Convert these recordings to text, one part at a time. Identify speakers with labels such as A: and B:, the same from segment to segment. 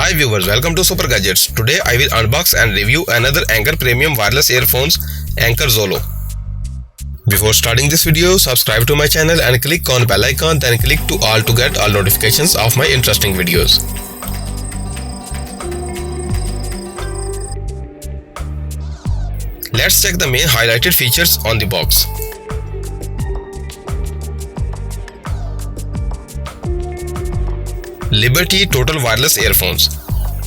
A: Hi viewers, welcome to Super Gadgets. Today I will unbox and review another Anker Premium Wireless Earphones, Anker Zolo. Before starting this video, subscribe to my channel and click on bell icon, then click to all to get all notifications of my interesting videos. Let's check the main highlighted features on the box. Liberty Total Wireless Earphones.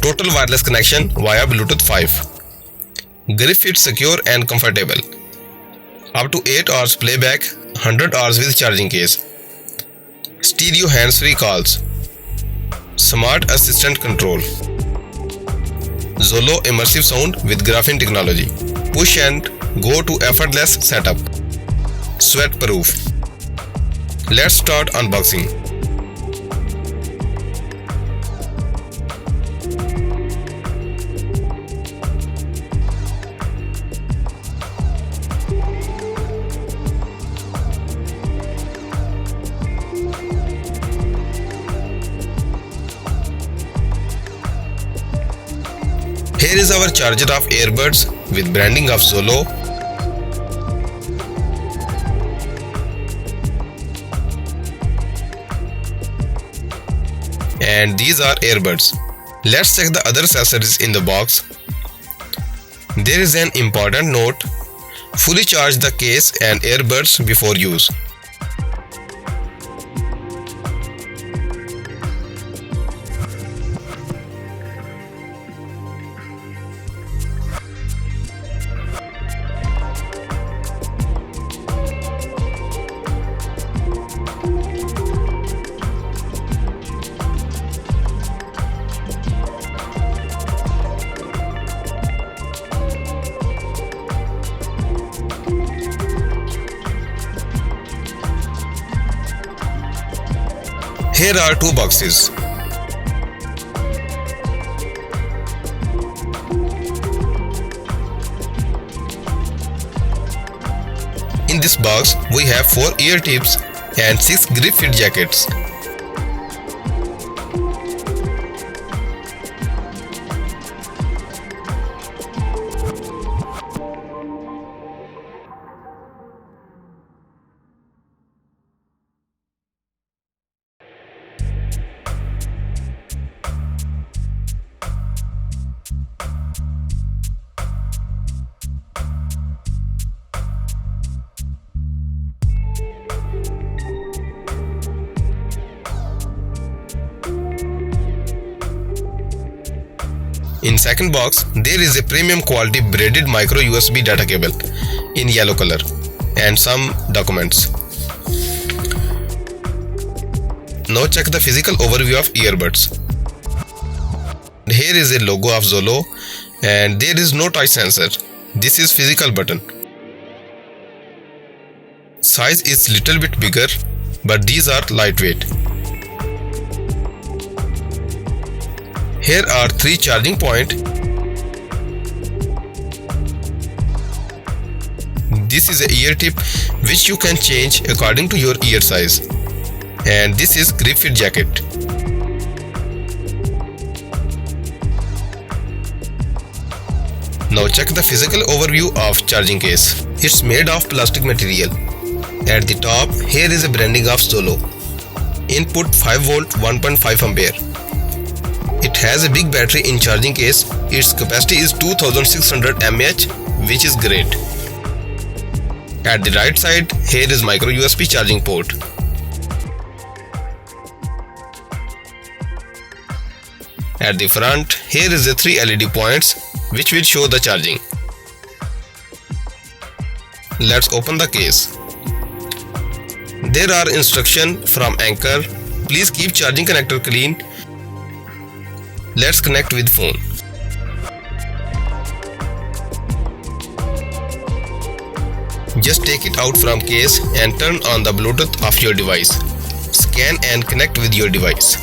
A: Total wireless connection via Bluetooth 5. Grip fit secure and comfortable. Up to 8 hours playback, 100 hours with charging case. Stereo hands-free calls. Smart assistant control. Zolo immersive sound with graphene technology. Push and go to effortless setup. Sweat proof. Let's start unboxing. Here is our charger of earbuds with branding of Zolo. And these are earbuds. Let's check the other accessories in the box. There is an important note: fully charge the case and earbuds before use. Here are two boxes. In this box, we have 4 ear tips and 6 grip fit jackets. In second box, there is a premium quality braided micro USB data cable in yellow color and some documents. Now check the physical overview of earbuds. Here is a logo of Zolo and there is no touch sensor. This is physical button. Size is little bit bigger, but these are lightweight. Here are 3 charging points. This is a ear tip which you can change according to your ear size. And this is grip fit jacket. Now check the physical overview of charging case. It's made of plastic material. At the top, here is a branding of Zolo. Input 5 volt 1.5 ampere. It has a big battery in charging case. Its capacity is 2600 mAh, which is great. At the right side, here is micro USB charging port. At the front, here is the 3 LED points which will show the charging. Let's open the case. There are instructions from Anker. Please keep charging connector clean. Let's connect with phone. Just take it out from case and turn on the Bluetooth of your device. Scan and connect with your device.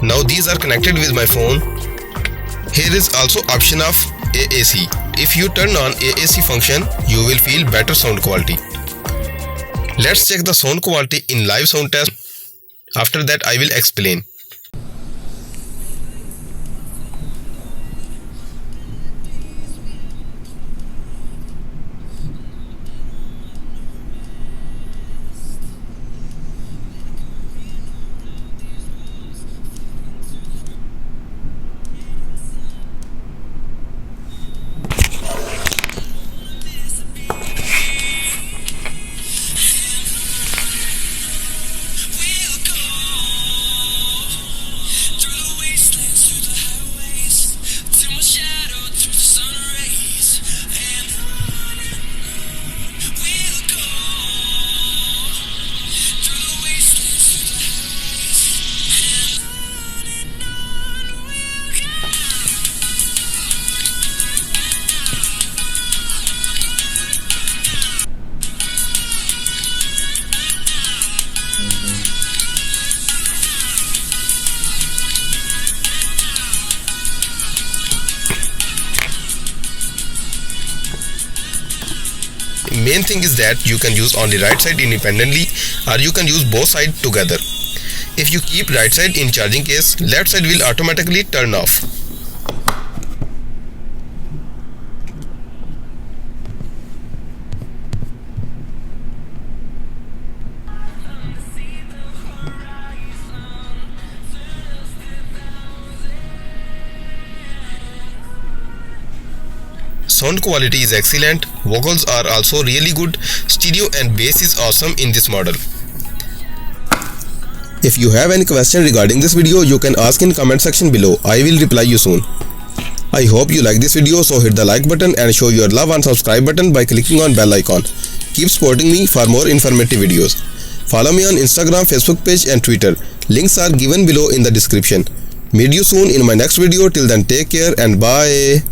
A: Now these are connected with my phone. Here is also option of AAC. If you turn on AAC function, you will feel better sound quality. Let's check the sound quality in live sound test. After that I will explain. Main thing is that you can use only right side independently or you can use both sides together. If you keep right side in charging case, left side will automatically turn off. Sound quality is excellent, vocals are also really good, stereo and bass is awesome in this model. If you have any question regarding this video, you can ask in comment section below. I will reply you soon. I hope you like this video, so hit the like button and show your love on subscribe button by clicking on bell icon. Keep supporting me for more informative videos. Follow me on Instagram, Facebook page and Twitter. Links are given below in the description. Meet you soon in my next video. Till then, take care and bye.